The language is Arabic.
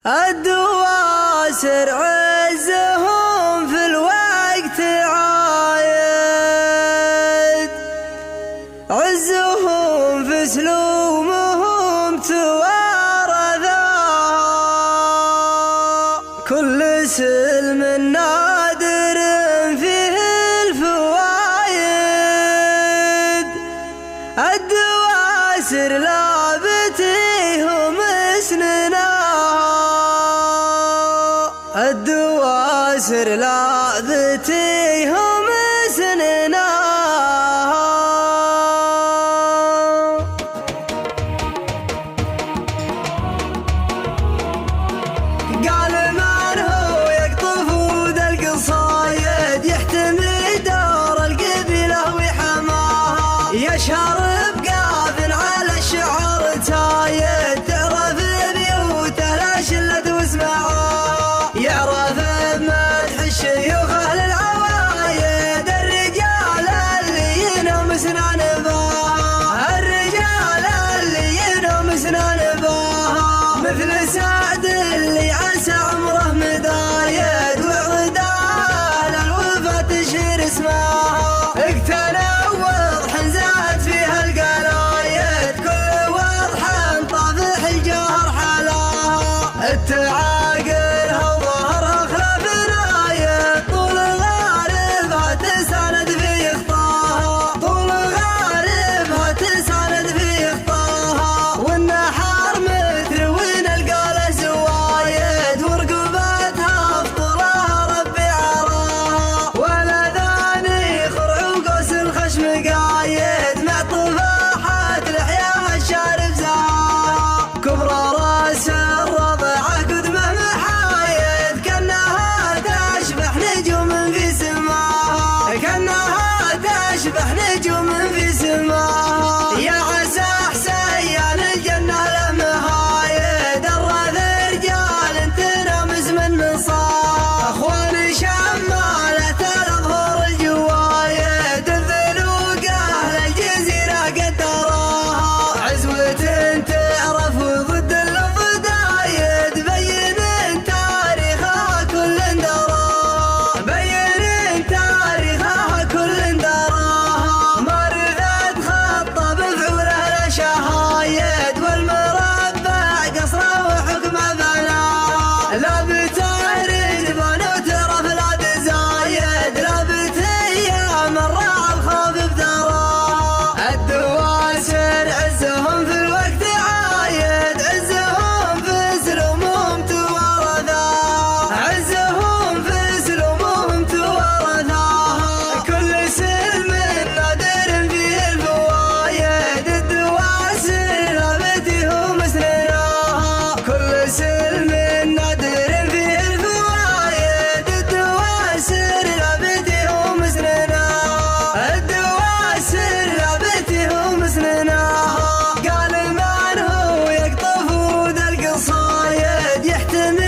الدواسر عزهم في الوقت عايد، عزهم في سلومهم توارثا، كل سلم نادر فيه الفوايد. الدواسر لابتيهم اسننا، الدواسر لابتيهم اسننا. قال من هو يقطف ود القصايد، يحتمي دار القبيله وحماها، يشهر بقاف على الشعر تايد، تعرف بيوته لا شلت واسمعها، يعرف بمدح الشيوخ اهل العوايد، الرجال اللي ينهم سنان باها، الرجال اللي ينهم سنان باها، مثل سعد اللي عسى عمره مدايد، وعدال الوفا تشير اسمها، اقتنوا وضح زاد فيها القلايد، كل وضح طافح الجوهر حلاها، التعاقلها وظهرها خلاف رايد، طول غاربها تساند في خطاها، طول غاربها تساند في خطاها، والنحار مثل وين القاله زوايد، ورقبتها افطرها ربي عراها، ولذاني خرع وقوس الخشم قايد، مع طفاحة لحياها الشارب زاها، كبرى راس الرضعه قدمه محايد، كانها تشبح نجوم في سماها، كانها تشبح نجوم في سماها، يا عسى حسين الجنه له مهايد، الرث رجال تنامز من صاح، اخوان شماله الاظهر الجوايد، الذلوق اهل الجزيره قدراها، عزوه تعرف ضد الفدايد، بين تاريخها كل دراها، بين تاريخها كل دراها، ما رثت خطه بفعوله لا شهايد، والمربع قصره وحكمه بناها، لا بتهرج بنو ترف لا تزايد، لا بتيام الراعي الخوف بدراها، الدواسر عزهم في الوقت عايد، عزهم في سلومهم توارثا، عزهم في سلومهم توارثا، كل سلم نادر فيه الفوايد، الدواسر لابتهم اسنناها، كل سلم نادر فيه الفوايد، الدواسر لابتهم اسنناها، الدواسر لابتهم اسنناها. قال من هو يقطف ود القصايد، يحتمي